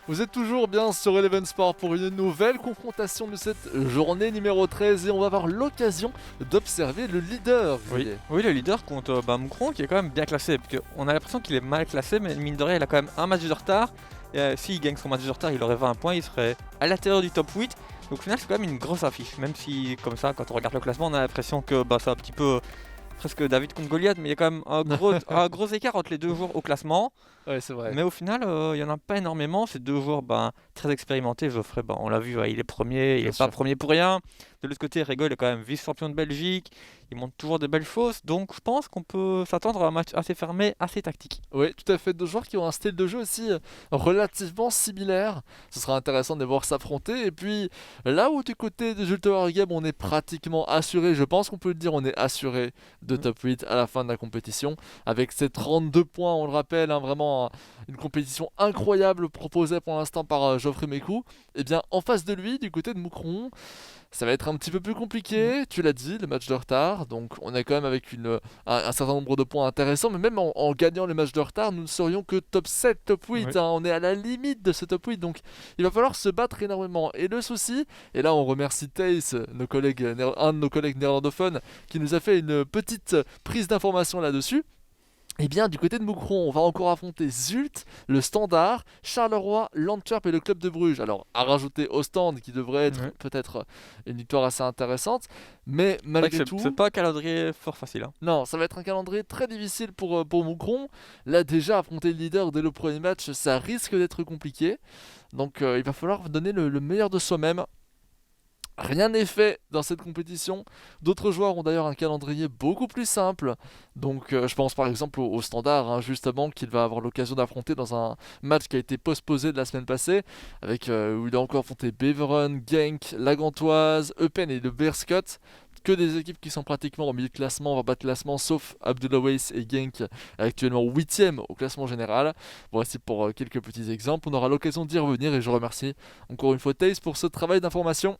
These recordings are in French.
Vous êtes toujours bien sur Eleven Sport pour une nouvelle confrontation de cette journée numéro 13 et on va avoir l'occasion d'observer le leader. Oui, oui, le leader contre Moucron qui est quand même bien classé. Parce qu'on a l'impression qu'il est mal classé, mais mine de rien, il a quand même un match de retard. Et s'il gagne son match de retard, il aurait 20 points, il serait à l'intérieur du top 8. Donc au final, c'est quand même une grosse affiche. Même si, comme ça, quand on regarde le classement, on a l'impression que c'est un petit peu presque David contre Goliath, mais il y a quand même un gros écart entre les deux joueurs au classement. Ouais, c'est vrai. Mais au final, il n'y en a pas énormément. Ces deux joueurs très expérimentés. Geoffrey, on l'a vu, il est premier, il Bien n'est pas sûr. premier pour rien. De l'autre côté, Rego, il est quand même vice-champion de Belgique. Il montre toujours des belles choses. Donc je pense qu'on peut s'attendre à un match assez fermé, assez tactique. Oui, tout à fait. Deux joueurs qui ont un style de jeu aussi relativement similaire. Ce sera intéressant de les voir s'affronter. Et puis, là où du côté de Jules Tower Game, on est pratiquement assuré, je pense qu'on peut le dire, on est assuré de Mm. top 8 à la fin de la compétition. Avec ses 32 points, on le rappelle, vraiment une compétition incroyable proposée pour l'instant par Geoffrey Mécou. Et bien, en face de lui, du côté de Moucron, ça va être un petit peu plus compliqué, tu l'as dit, le match de retard. Donc on est quand même avec un certain nombre de points intéressants. Mais même en gagnant les matchs de retard, nous ne serions que top 7, top 8. Oui. On est à la limite de ce top 8. Donc il va falloir se battre énormément. Et le souci, et là on remercie Thijs, un de nos collègues néerlandophones, qui nous a fait une petite prise d'information là-dessus. Et bien, du côté de Moucron, on va encore affronter Zult, le Standard, Charleroi, l'Antwerp et le Club de Bruges. Alors, à rajouter au stand, qui devrait être Ouais. peut-être une victoire assez intéressante. Mais C'est vrai que malgré c'est tout, pas un calendrier fort facile, hein. non, ça va être un calendrier très difficile pour Moucron. Là, déjà, affronter le leader dès le premier match, ça risque d'être compliqué. Donc, il va falloir donner le meilleur de soi-même. Rien n'est fait dans cette compétition. D'autres joueurs ont d'ailleurs un calendrier beaucoup plus simple. Donc je pense par exemple au Standard, justement, qu'il va avoir l'occasion d'affronter dans un match qui a été postposé de la semaine passée, avec où il a encore affronté Beveren, Genk, la Gantoise, Eupen et le Beerschot. Que des équipes qui sont pratiquement au milieu de classement, en bas de classement, sauf Abdullah Weiss et Genk, actuellement 8ème au classement général. Voici pour quelques petits exemples. On aura l'occasion d'y revenir et je remercie encore une fois Taze pour ce travail d'information.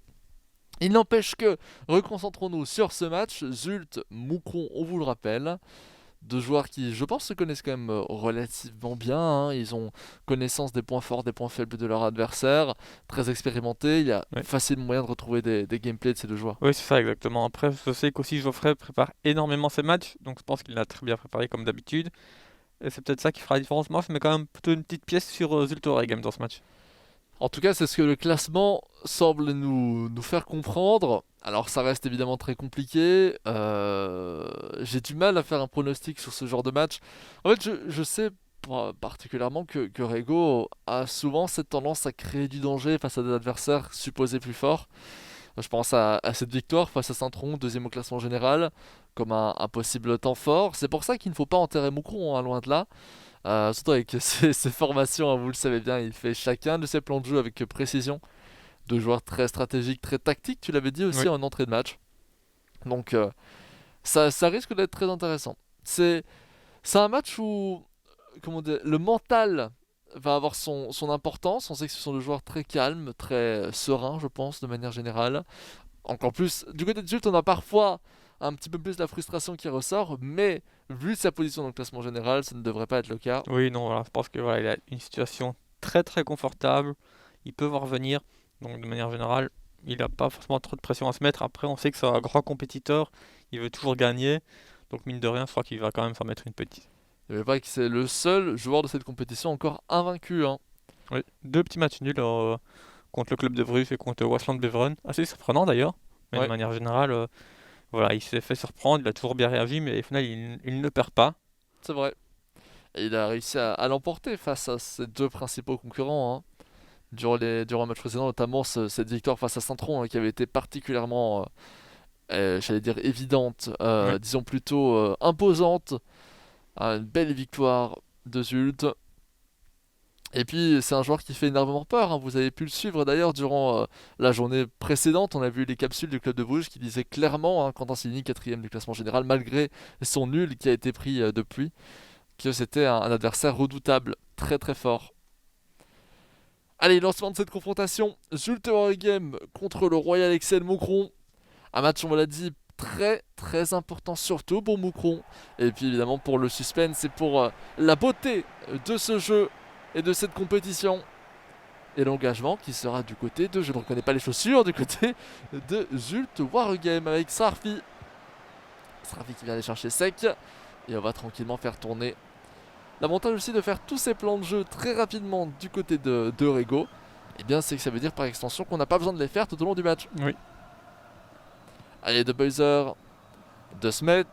Il n'empêche que, reconcentrons-nous sur ce match. Zult, Moucron, on vous le rappelle. Deux joueurs qui, je pense, se connaissent quand même relativement bien. Ils ont connaissance des points forts, des points faibles de leur adversaire. Très expérimentés. Il y a Ouais. facilement moyen de retrouver des gameplays de ces deux joueurs. Oui, c'est ça, exactement. Après, je sais qu'aussi Geoffrey prépare énormément ses matchs, donc je pense qu'il l'a très bien préparé comme d'habitude. Et c'est peut-être ça qui fera la différence. Moi, je mets quand même plutôt une petite pièce sur Zulto Game dans ce match. En tout cas, c'est ce que le classement semble nous faire comprendre. Alors, ça reste évidemment très compliqué. J'ai du mal à faire un pronostic sur ce genre de match. En fait, je sais particulièrement que Rego a souvent cette tendance à créer du danger face à des adversaires supposés plus forts. Je pense à cette victoire face à Saint-Tron, deuxième au classement général, comme un possible temps fort. C'est pour ça qu'il ne faut pas enterrer Moucron, loin de là. Surtout avec ses formations, vous le savez bien, il fait chacun de ses plans de jeu avec précision. Deux joueurs très stratégiques, très tactiques, tu l'avais dit aussi Oui, en entrée de match. Donc ça risque d'être très intéressant. C'est un match où comment dire, le mental va avoir son importance. On sait que ce sont des joueurs très calmes, très sereins, je pense, de manière générale. Encore plus, du côté de Zult, on a parfois un petit peu plus la frustration qui ressort, mais vu sa position dans le classement général, ça ne devrait pas être le cas. oui, non, voilà, je pense que voilà, il a une situation très très confortable. Il peut voir venir. Donc de manière générale, il n'a pas forcément trop de pression à se mettre. Après, on sait que c'est un grand compétiteur. Il veut toujours gagner. Donc mine de rien, je crois qu'il va quand même s'en mettre une petite. Il pas que c'est le seul joueur de cette compétition encore invaincu. Oui, deux petits matchs nuls contre le club de Bruges et contre Waasland Beveren. Assez surprenant d'ailleurs. Mais de Ouais, manière générale, voilà, il s'est fait surprendre. Il a toujours bien réagi, mais au final, il ne perd pas. c'est vrai. Et il a réussi à l'emporter face à ses deux principaux concurrents. Durant le match précédent, notamment cette victoire face à Saint-Tron, qui avait été particulièrement, j'allais dire, évidente, Oui. disons plutôt imposante. Une belle victoire de Zult. Et puis c'est un joueur qui fait énormément peur. Vous avez pu le suivre d'ailleurs durant la journée précédente. On a vu les capsules du club de Bruges qui disaient clairement, Quentin Sini, quatrième du classement général, malgré son nul qui a été pris depuis, que c'était un adversaire redoutable, très très fort. Allez, lancement de cette confrontation. Zulte Game contre le Royal Excel Moucron. Un match, on l'a dit, très très important, surtout pour Moucron. Et puis évidemment pour le suspense et pour la beauté de ce jeu et de cette compétition. Et l'engagement qui sera du côté de, je ne reconnais pas les chaussures, du côté de Zult Wargame avec Srarfi. Srarfi qui vient aller chercher sec. Et on va tranquillement faire tourner. L'avantage aussi de faire tous ces plans de jeu très rapidement du côté de Rego, eh bien c'est que ça veut dire par extension qu'on n'a pas besoin de les faire tout au long du match. Oui. Allez, De Buyser, De Smet.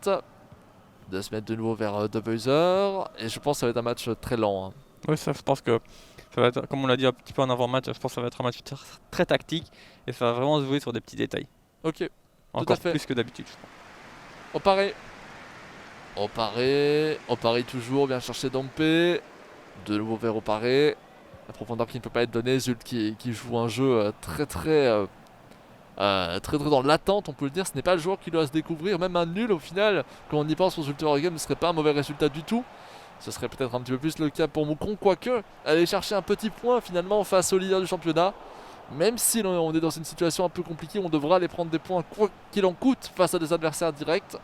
De se mettre de nouveau vers De Buyser. Et je pense que ça va être un match très lent. Oui, ça, je pense que ça va être, comme on l'a dit un petit peu en avant-match, je pense que ça va être un match très tactique et ça va vraiment se jouer sur des petits détails. Ok, Encore fait. plus que d'habitude, je pense. Oparé toujours, vient chercher Dompé. De nouveau vers Oparé. La profondeur qui ne peut pas être donnée. Zult qui joue un jeu très dans l'attente, on peut le dire. Ce n'est pas le joueur qui doit se découvrir. Même un nul au final, quand on y pense, pour Zult Wargame ne serait pas un mauvais résultat du tout. Ce serait peut-être un petit peu plus le cas pour Moucron, quoique aller chercher un petit point finalement face au leader du championnat. Même si on est dans une situation un peu compliquée, on devra aller prendre des points quoi qu'il en coûte face à des adversaires directs.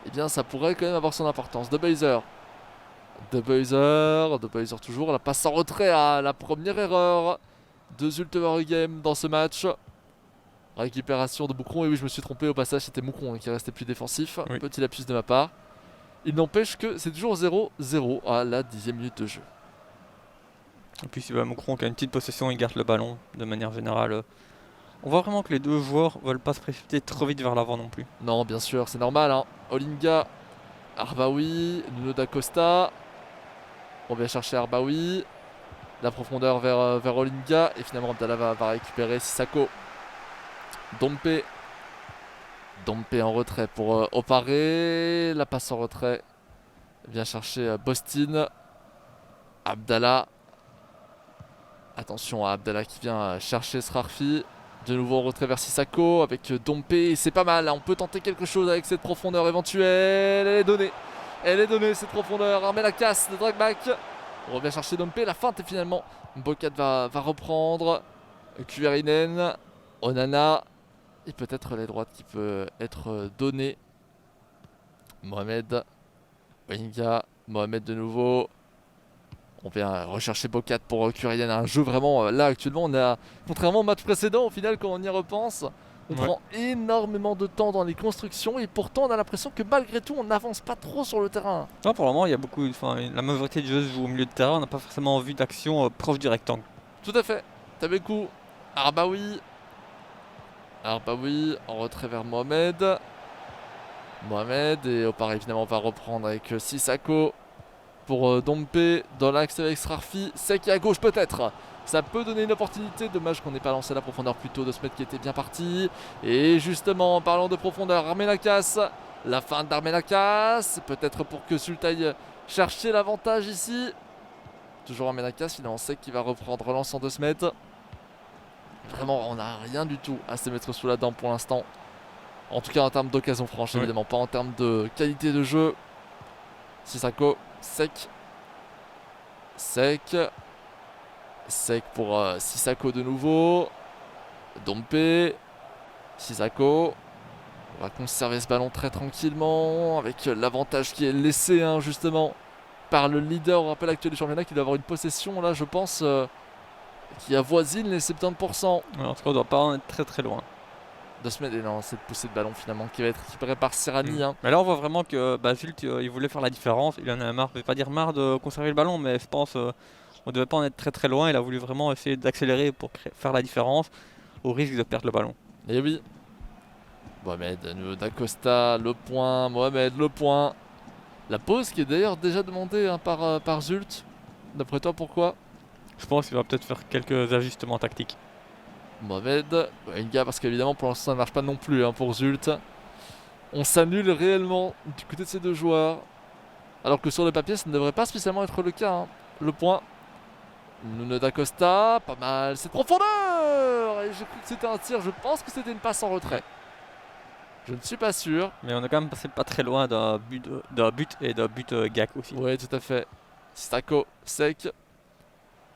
Eh bien ça pourrait quand même avoir son importance. De Buyser toujours, la passe en retrait à la première erreur de Zult Wargame dans ce match. Récupération de Moucron, et oui je me suis trompé au passage, c'était Moucron qui restait plus défensif. Oui. Petit lapsus de ma part. Il n'empêche que c'est toujours 0-0 à la 10e minute de jeu. Et puis si Moucron qui a une petite possession, il garde le ballon de manière générale. On voit vraiment que les deux joueurs veulent pas se précipiter trop vite vers l'avant non plus. Non, bien sûr, c'est normal. Hein. Olinga, Arbaoui, Nuno da Costa. On vient chercher Arbaoui. La profondeur vers Olinga. Et finalement, Abdallah va récupérer Sissako. Dompé en retrait pour Oparé. La passe en retrait. Vient chercher Bostin. Abdallah. Attention à Abdallah qui vient chercher Srarfi. De nouveau en retrait vers Sissako avec Dompé. C'est pas mal, on peut tenter quelque chose avec cette profondeur éventuelle. Elle est donnée cette profondeur. Armel la casse de dragback. On revient chercher Dompé. La feinte et finalement Bokat va reprendre. Kuverinen. Onana. Et peut-être l'aile droite qui peut être donnée. Mohamed. Olinga. Mohamed de nouveau. On vient rechercher Bokat pour Kuverinen. Un jeu vraiment, là actuellement, on a, contrairement au match précédent, au final, quand on y repense, on prend énormément de temps dans les constructions et pourtant on a l'impression que malgré tout, on n'avance pas trop sur le terrain. Non, pour le moment, il y a la majorité du jeu se joue au milieu de terrain. On n'a pas forcément vu d'action proche du rectangle. Tout à fait. Tabekou, Arbaoui en retrait vers Mohamed. Et Oparé évidemment va reprendre avec Sissako. Pour Dompé dans l'axe avec Srarfi, Sek à gauche peut-être. Ça peut donner une opportunité, dommage qu'on n'ait pas lancé la profondeur plus tôt. De ce mètre qui était bien parti. Et justement en parlant de profondeur, Armenakas, la fin d'Armenakas, peut-être pour que Sultaï chercher l'avantage ici. Toujours Armenakas, finalement Sek qui va reprendre relance en 2 mètres. Vraiment on n'a rien du tout à se mettre sous la dent pour l'instant. En tout cas en termes d'occasion franche évidemment, pas en termes de qualité de jeu. Sissako. Sek pour Sissako de nouveau. Dompé. Sissako. On va conserver ce ballon très tranquillement. Avec l'avantage qui est laissé justement par le leader au rappel actuel du championnat, qui doit avoir une possession là je pense qui avoisine les 70%. En tout cas on doit pas en être très très loin. De se mettre dans cette poussée de ballon finalement qui va être récupérée par Serrani. Mais là on voit vraiment que Zult il voulait faire la différence, il en a marre, je vais pas dire marre de conserver le ballon, mais je pense on devait pas en être très très loin, il a voulu vraiment essayer d'accélérer pour faire la différence au risque de perdre le ballon. Et oui. Mohamed Dacosta, le point, Mohamed le point. La pause qui est d'ailleurs déjà demandée par Zult. D'après toi pourquoi? Je pense qu'il va peut-être faire quelques ajustements tactiques. Mohamed, Olinga parce qu'évidemment pour l'instant ça ne marche pas non plus pour Zult. On s'annule réellement du côté de ces deux joueurs. Alors que sur le papier ça ne devrait pas spécialement être le cas. Le point. Nuno da Costa, pas mal cette profondeur. Et j'ai cru que c'était un tir, je pense que c'était une passe en retrait. Je ne suis pas sûr. Mais on est quand même passé pas très loin d'un but et d'un but Gak aussi. Oui tout à fait. Sissako, Sek.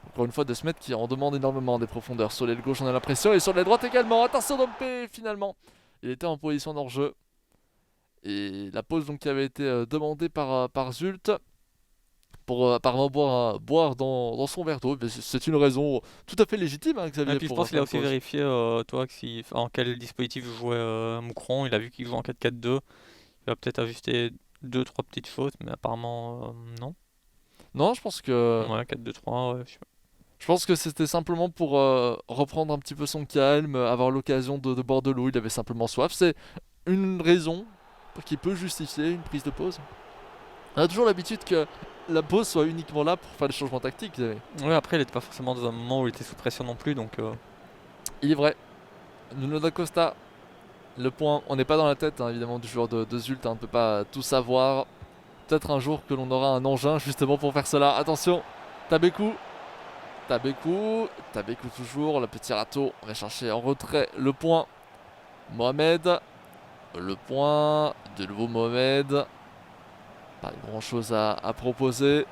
Encore une fois, De Smet qui en demande énormément des profondeurs. Sur l'aile gauche, on a l'impression. Et sur l'aile droite également. Attention Dompé, finalement. Il était en position d'hors-jeu. Et la pause donc, qui avait été demandée par Zult. pour apparemment boire dans son verre d'eau. Mais c'est une raison tout à fait légitime, hein, Et Xavier, puis je pour pense qu'il faire a une aussi pause. vérifié toi en quel dispositif jouait Moucron. Il a vu qu'il jouait en 4-4-2. Il va peut-être ajuster deux trois petites choses, mais apparemment non. Non, Ouais, 4-2-3. Ouais, je pense que c'était simplement pour reprendre un petit peu son calme, avoir l'occasion de boire de l'eau. Il avait simplement soif. C'est une raison qui peut justifier une prise de pause. On a toujours l'habitude que la pause soit uniquement là pour faire des changements tactiques, Xavier. Ouais, après il était pas forcément dans un moment où il était sous pression non plus, donc Il est vrai. Nuno da Costa, le point, on n'est pas dans la tête hein, évidemment du joueur de Zult, hein, on ne peut pas tout savoir. Peut-être un jour que l'on aura un engin justement pour faire cela. Attention, Tabekou, Tabekou toujours, le petit râteau, on va chercher en retrait le point. Mohamed, le point, de nouveau Mohamed. Pas grand chose à proposer.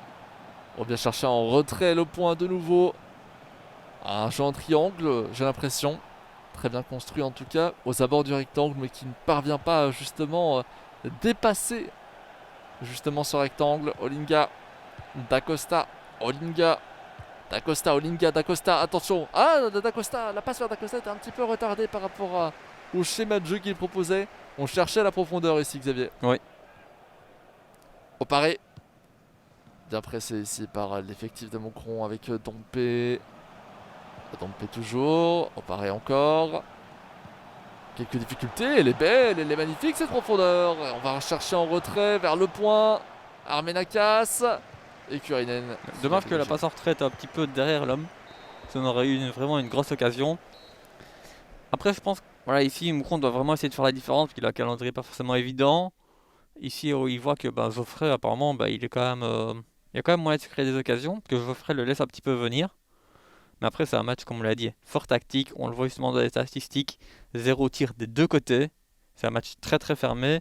On vient chercher en retrait le point de nouveau. Un jeu en triangle, j'ai l'impression. Très bien construit en tout cas, aux abords du rectangle, mais qui ne parvient pas justement dépasser justement ce rectangle. Olinga, Dacosta, Olinga, Dacosta, Olinga, Dacosta, attention. Ah, Dacosta, la passe vers Dacosta était un petit peu retardée par rapport au schéma de jeu qu'il proposait. On cherchait la profondeur ici, Xavier. oui. Au paré. Bien pressé ici par l'effectif de Moucron avec Dompé. Dompé toujours. Au paré encore. Quelques difficultés. Elle est belle, elle est magnifique cette profondeur. On va rechercher en retrait vers le point. Armenakas. Et Kurinen. Dommage que la passe en retraite un petit peu derrière l'homme. Si on aurait eu vraiment une grosse occasion. Après, je pense que voilà, ici, Moucron doit vraiment essayer de faire la différence parce qu'il a un calendrier pas forcément évident. Ici, il voit que Geoffrey, apparemment, il est quand même, il y a quand même moyen de se créer des occasions, que Geoffrey le laisse un petit peu venir. Mais après, c'est un match, comme on l'a dit, fort tactique. On le voit justement dans les statistiques. 0 tir des deux côtés. C'est un match très très fermé.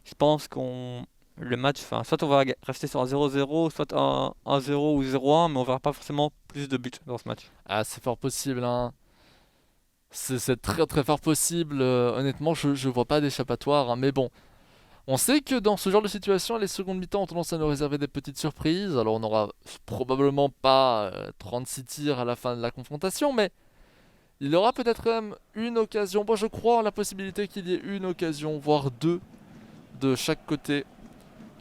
Je pense qu'on le match, soit on va rester sur un 0-0, soit un 1-0 ou 0-1, mais on verra pas forcément plus de buts dans ce match. Ah, c'est fort possible, hein. C'est très très fort possible. Honnêtement, je vois pas d'échappatoire, hein. Mais bon, on sait que dans ce genre de situation, les secondes mi-temps ont tendance à nous réserver des petites surprises. Alors on n'aura probablement pas 36 tirs à la fin de la confrontation, mais il y aura peut-être quand même une occasion. Moi je crois en la possibilité qu'il y ait une occasion, voire deux, de chaque côté.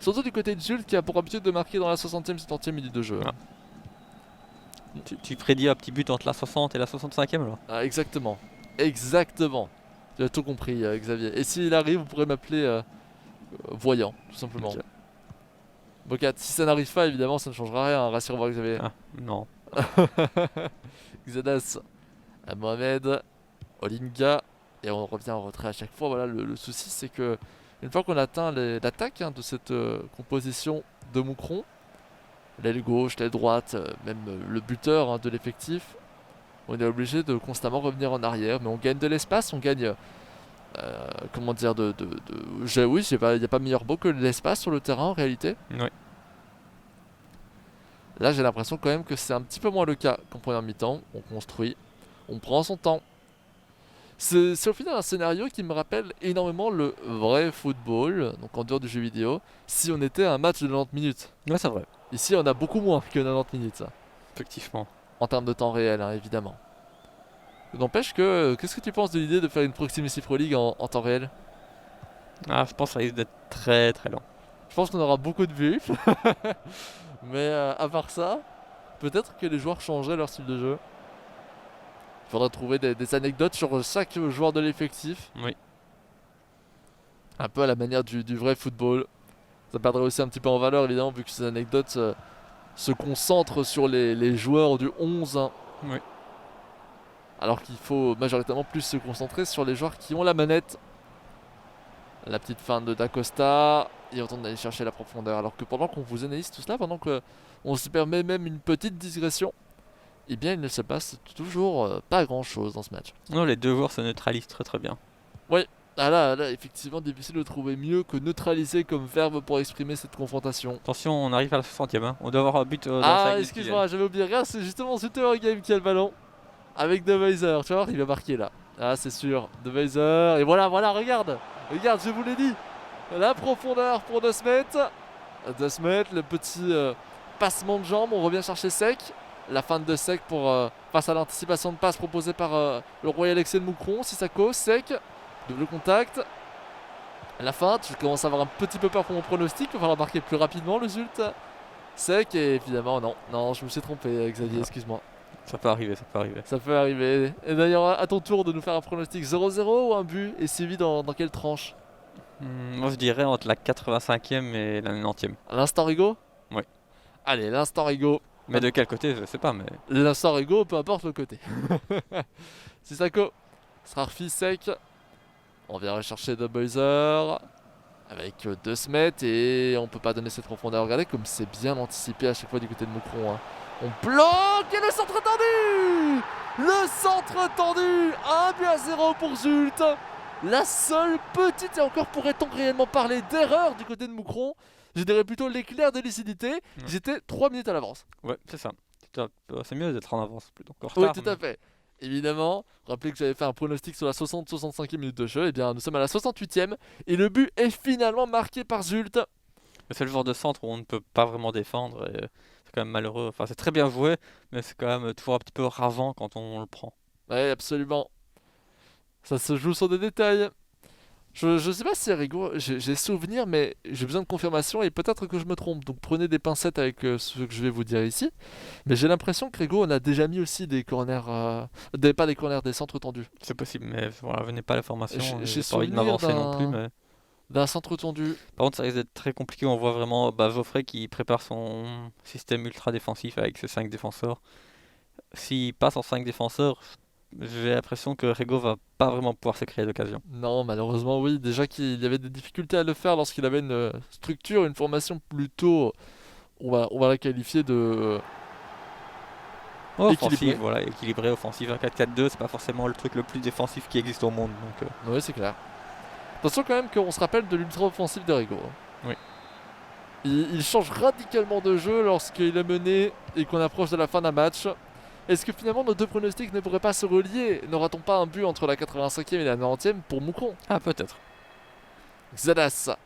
Surtout du côté de Jules qui a pour habitude de marquer dans la 60e, 70e minute de jeu. Ah. Tu prédis un petit but entre la 60 et la 65e là? Ah, exactement. Exactement. Tu as tout compris, Xavier. Et s'il arrive, vous pourrez m'appeler voyant, tout simplement. Ok. Bocat, si ça n'arrive pas, évidemment, ça ne changera rien. Hein, rassure-moi, Xavier. Ah, non. Xenas, Mohamed, Olinga, et on revient en retrait à chaque fois. Voilà, le souci, c'est que une fois qu'on atteint l'attaque hein, de cette composition de Moucron, l'aile gauche, l'aile droite, même le buteur hein, de l'effectif, on est obligé de constamment revenir en arrière, mais on gagne de l'espace, on gagne, comment dire, oui, il n'y a pas meilleur mot que l'espace sur le terrain en réalité. Oui. Là, j'ai l'impression quand même que c'est un petit peu moins le cas qu'en première mi-temps. On construit, on prend son temps. C'est au final un scénario qui me rappelle énormément le vrai football, donc en dehors du jeu vidéo, si on était un match de 90 minutes. Ouais, c'est vrai. Ici, on a beaucoup moins que 90 minutes, ça, Effectivement. en termes de temps réel, hein, évidemment. N'empêche que, qu'est-ce que tu penses de l'idée de faire une Proximity Pro League en temps réel? Ah, je pense que ça risque d'être très très lent. Je pense qu'on aura beaucoup de vues, mais à part ça, peut-être que les joueurs changeraient leur style de jeu. Il faudrait trouver des anecdotes sur chaque joueur de l'effectif. Oui. Un peu à la manière du vrai football. Ça perdrait aussi un petit peu en valeur évidemment vu que ces anecdotes se concentrent sur les joueurs du 11. Hein. Oui. Alors qu'il faut majoritairement plus se concentrer sur les joueurs qui ont la manette. La petite fin de Dacosta. Et on tente d'aller chercher la profondeur. Alors que pendant qu'on vous analyse tout cela, pendant qu'on se permet même une petite digression, eh bien il ne se passe toujours pas grand chose dans ce match. Non, les deux joueurs se neutralisent très très bien. Ah là, effectivement, difficile de trouver mieux que neutraliser comme verbe pour exprimer cette confrontation. Attention, on arrive à la 60e. Hein. On doit avoir un but dans Ah, 5 minutes qui excuse-moi, j'avais oublié. Regarde, c'est justement Sutter Game qui a le ballon. Avec De Weiser. Tu vois, il va marquer là. Ah, c'est sûr. De Weiser. Et voilà, regarde. Regarde, je vous l'ai dit. La profondeur pour De Smet. De Smet, le petit passement de jambes, on revient chercher Sec. La feinte de Sec pour face à l'anticipation de passe proposée par le Royal Excel Moucron. Sissako, Sec, double contact. La feinte, je commence à avoir un petit peu peur pour mon pronostic, il va falloir marquer plus rapidement le Zult. Sec et évidemment non, je me suis trompé Xavier, excuse-moi. Ça peut arriver, ça peut arriver. Ça peut arriver. Et d'ailleurs, à ton tour de nous faire un pronostic 0-0 ou un but, et si oui, dans quelle tranche? Moi je dirais entre la 85e et la 90e. À l'instant Rigaud? Oui. Allez, l'instant Rigaud. Mais de quel côté, je sais pas, mais... L'instant Rigaud, peu importe le côté. Sissako, Srarfi Sec. On vient rechercher de Boyzer. Avec 2 Smet et on peut pas donner cette profondeur. Regardez comme c'est bien anticipé à chaque fois du côté de Moucron. Hein. On bloque et le centre tendu. Le centre tendu. 1-0 pour Zult. La seule petite, et encore pourrait-on réellement parler d'erreur du côté de Moucron, je dirais plutôt l'éclair de lucidité. J'étais 3 minutes à l'avance. Ouais, c'est ça. C'est mieux d'être en avance plutôt qu'en Oui, retard. tout à fait. Évidemment, rappelez que j'avais fait un pronostic sur la 60-65e minute de jeu. Et bien, nous sommes à la 68e et le but est finalement marqué par Zult. C'est le genre de centre où on ne peut pas vraiment défendre et c'est quand même malheureux. Enfin, c'est très bien joué, mais c'est quand même toujours un petit peu ravant quand on le prend. Ouais, absolument. Ça se joue sur des détails. Je sais pas si Rigaud, j'ai souvenir, mais j'ai besoin de confirmation et peut-être que je me trompe. Donc prenez des pincettes avec ce que je vais vous dire ici. Mais j'ai l'impression que Rigaud, on a déjà mis aussi des corners, pas des corners, des centres tendus. C'est possible, mais voilà, venez pas la formation. J'ai Pas envie de souvenir m'avancer non plus, mais... d'un centre tendu. Par contre, ça risque d'être très compliqué. On voit vraiment Geoffrey qui prépare son système ultra défensif avec ses 5 défenseurs. S'il passe en 5 défenseurs, j'ai l'impression que Rigaud va pas vraiment pouvoir se créer d'occasion. Non, malheureusement, oui. Déjà qu'il y avait des difficultés à le faire lorsqu'il avait une structure, une formation plutôt, on va la qualifier de Offensive, équilibrée. voilà, équilibré, offensive. Un 4-4-2, c'est pas forcément le truc le plus défensif qui existe au monde. Donc, Oui, c'est clair. Attention quand même qu'on se rappelle de l'ultra-offensive de Rigaud. Oui. Il change radicalement de jeu lorsqu'il est mené et qu'on approche de la fin d'un match. Est-ce que finalement nos deux pronostics ne pourraient pas se relier? N'aura-t-on pas un but entre la 85e et la 90e pour Moucron? Ah, peut-être. Xadas.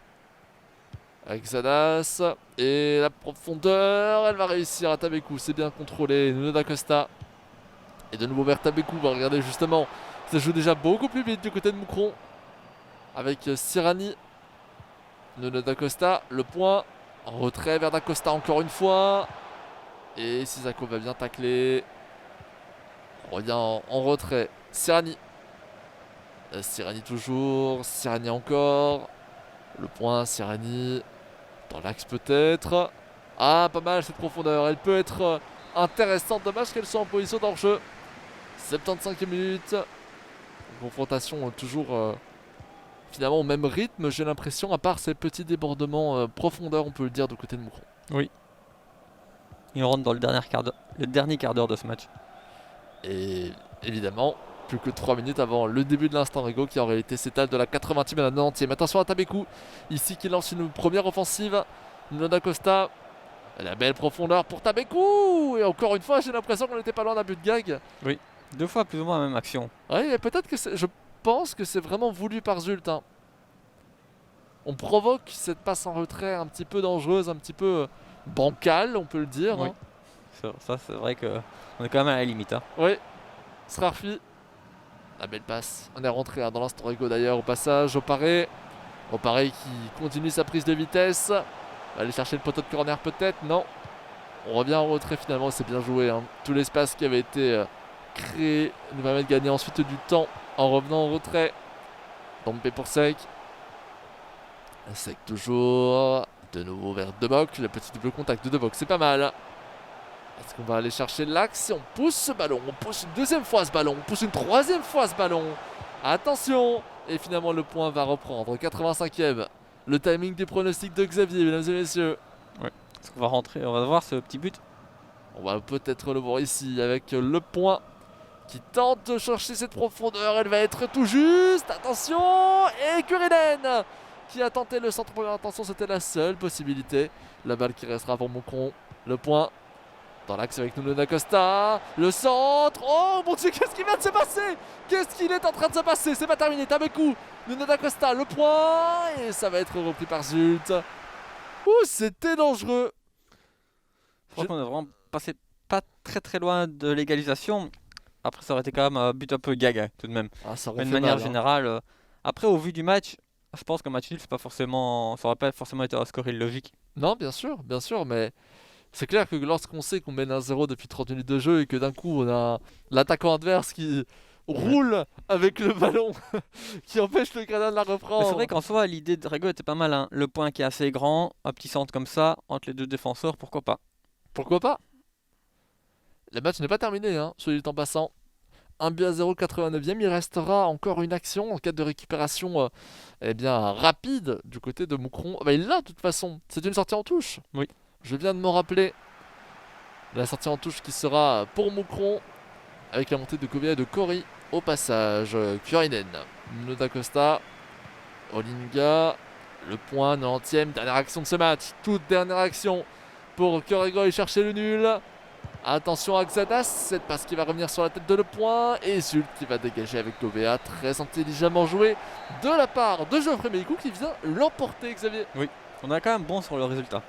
Avec Xadas. Et la profondeur, elle va réussir à Tabekou. C'est bien contrôlé. Nuno da Costa. Et de nouveau vers Tabekou. On va regarder justement. Ça joue déjà beaucoup plus vite du côté de Moucron. Avec Sirani. Nuno da Costa. Le point. En retrait vers da Costa encore une fois. Et Sissako va bien tacler. On revient en retrait. Sirani. Sirani toujours. Sirani encore. Le point, Sirani. Dans l'axe peut-être. Ah, pas mal cette profondeur. Elle peut être intéressante. Dommage qu'elle soit en position d'hors-jeu. 75e minute. Confrontation toujours finalement au même rythme, j'ai l'impression, à part ces petits débordements profondeur, on peut le dire, de côté de Moucron. Oui. Il rentre dans le dernier quart d'heure de ce match. Et évidemment, plus que 3 minutes avant le début de l'instant Rigaud qui en réalité s'étale de la 80e à la 90e. Attention à Tabekou, ici qui lance une première offensive. Nuno da Costa, la belle profondeur pour Tabekou. Et encore une fois, j'ai l'impression qu'on n'était pas loin d'un but de gag. Oui, 2 fois plus ou moins la même action. Oui, peut-être que je pense que c'est vraiment voulu par Zult. Hein. On provoque cette passe en retrait un petit peu dangereuse, un petit peu bancale, on peut le dire. Oui. Hein. Ça, c'est vrai qu'on est quand même à la limite. Hein. Oui, Srarfi. La belle passe. On est rentré dans l'instant Rigaud d'ailleurs au passage. Oparé qui continue sa prise de vitesse. Va aller chercher le poteau de corner peut-être. Non. On revient en retrait finalement. C'est bien joué. Hein. Tout l'espace qui avait été créé nous permet de gagner ensuite du temps en revenant en retrait. Dompé pour Sec. Sec toujours. De nouveau vers Deboc. Le petit double contact de Deboc. C'est pas mal. Est-ce qu'on va aller chercher l'axe? On pousse ce ballon, on pousse une deuxième fois ce ballon, on pousse une troisième fois ce ballon. Attention! Et finalement le point va reprendre. 85e. Le timing du pronostic de Xavier, mesdames et messieurs. Ouais. Est-ce qu'on va rentrer? On va voir ce petit but. On va peut-être le voir ici avec le point qui tente de chercher cette profondeur. Elle va être tout juste. Attention! Et Kurinen qui a tenté le centre. Première intention, c'était la seule possibilité. La balle qui restera pour Moucron. Le point. Dans l'axe avec Nuno da Costa, le centre, oh mon dieu, qu'est-ce qui vient de se passer? Qu'est-ce qu'il est en train de se passer? C'est pas terminé, Tabekou, Nuno da Costa, le point, et ça va être repris par Zult. Ouh, c'était dangereux. Je pense qu'on est vraiment passé pas très très loin de l'égalisation. Après, ça aurait été quand même un but un peu gaga tout de même. Ah, ça aurait Mais de fait manière mal, hein. générale, après, au vu du match, je pense qu'un match nul, ça aurait pas forcément été un score illogique. Non, bien sûr, mais c'est clair que lorsqu'on sait qu'on mène 1-0 depuis 30 minutes de jeu et que d'un coup on a l'attaquant adverse qui Ouais. roule avec le ballon, qui empêche le Canada de la Mais c'est vrai reprendre. qu'en soi, l'idée de Rego était pas mal, hein. Le point qui est assez grand, un petit centre comme ça, entre les deux défenseurs, pourquoi pas. Pourquoi pas? Le match n'est pas terminé, hein, soit dit en passant. 1-0, 89e, il restera encore une action en cas de récupération eh bien, rapide du côté de Moucron. Ah bah, il l'a de toute façon, c'est une sortie en touche. Oui. Je viens de me rappeler la sortie en touche qui sera pour Moucron avec la montée de Kovia et de Cory au passage. Kurinen, Nuno da Costa, Olinga, le point 90e, dernière action de ce match, toute dernière action pour Kurego et chercher le nul. Attention à Xadas, cette passe qui va revenir sur la tête de Le Point et Zult qui va dégager avec Govea, très intelligemment joué de la part de Geoffrey Mélicou qui vient l'emporter, Xavier. On est quand même bon sur le résultat.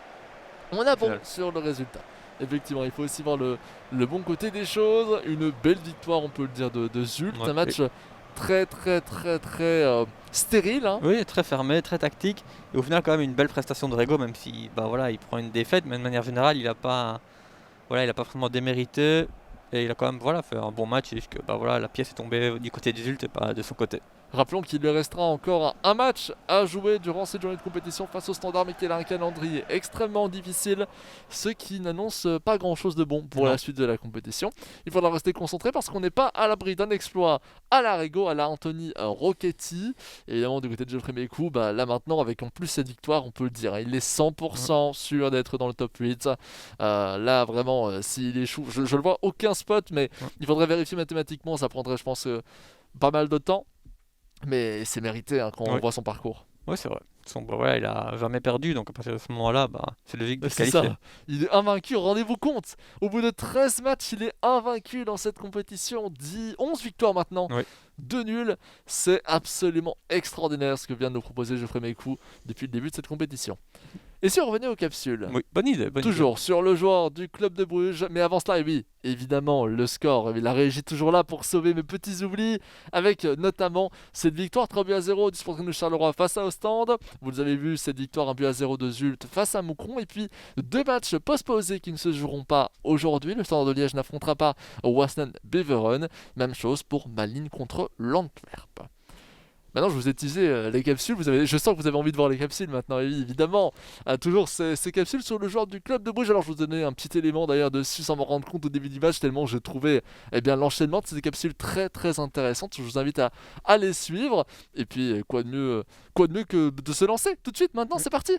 On a bon Final. sur le résultat. Effectivement, il faut aussi voir le bon côté des choses. Une belle victoire, on peut le dire, de Zult. Ouais. Un match très stérile, hein. Oui, très fermé, très tactique. Et au final, quand même, une belle prestation de Rego, même si bah, voilà, il prend une défaite, mais de manière générale, il a pas vraiment démérité. Et il a quand même fait un bon match. C'est juste que bah, voilà, la pièce est tombée du côté des Zult et pas de son côté. Rappelons qu'il lui restera encore un match à jouer durant cette journée de compétition face au Standard, mais qu'il a un calendrier extrêmement difficile, ce qui n'annonce pas grand chose de bon pour Non. la suite de la compétition. Il faudra rester concentré parce qu'on n'est pas à l'abri d'un exploit à la Rego, à la Anthony Rocchetti. Évidemment, du côté de Geoffrey Mécou, bah, là maintenant, avec en plus cette victoire, on peut le dire, hein, il est 100% sûr d'être dans le top 8. Là, vraiment, s'il échoue, je le vois aucun spot, mais il faudrait vérifier mathématiquement, ça prendrait, je pense, pas mal de temps. Mais c'est mérité hein, quand on Oui. voit son parcours. Ouais, c'est vrai. Voilà, il a jamais perdu, donc à partir de ce moment-là, bah, c'est logique de se C'est qualifier. ça. Il est invaincu, rendez-vous compte. Au bout de 13 matchs, il est invaincu dans cette compétition. 11 victoires maintenant, Oui. 2 nuls. C'est absolument extraordinaire ce que vient de nous proposer Geoffrey Mécou depuis le début de cette compétition. Et si on revenait aux capsules? Oui, bonne idée. Toujours sur le joueur du club de Bruges, mais avant cela, et oui, évidemment, le score, la régie toujours là pour sauver mes petits oublis, avec notamment cette victoire 3-0 du Sporting de Charleroi face à Ostende. Vous avez vu cette victoire 1-0 de Zult face à Moucron, et puis 2 matchs post-posés qui ne se joueront pas aujourd'hui. Le Standard de Liège n'affrontera pas Wasnan Beveren. Même chose pour Malines contre l'Antwerp. Maintenant, je vous ai teasé les capsules. Je sens que vous avez envie de voir les capsules maintenant, et oui, évidemment. Toujours ces capsules sur le joueur du club de Bruges. Alors, je vous donnais un petit élément d'ailleurs dessus sans m'en rendre compte au début du match, tellement je trouvais l'enchaînement de ces capsules très intéressantes. Je vous invite à les suivre. Et puis, quoi de mieux que de se lancer tout de suite maintenant, c'est parti!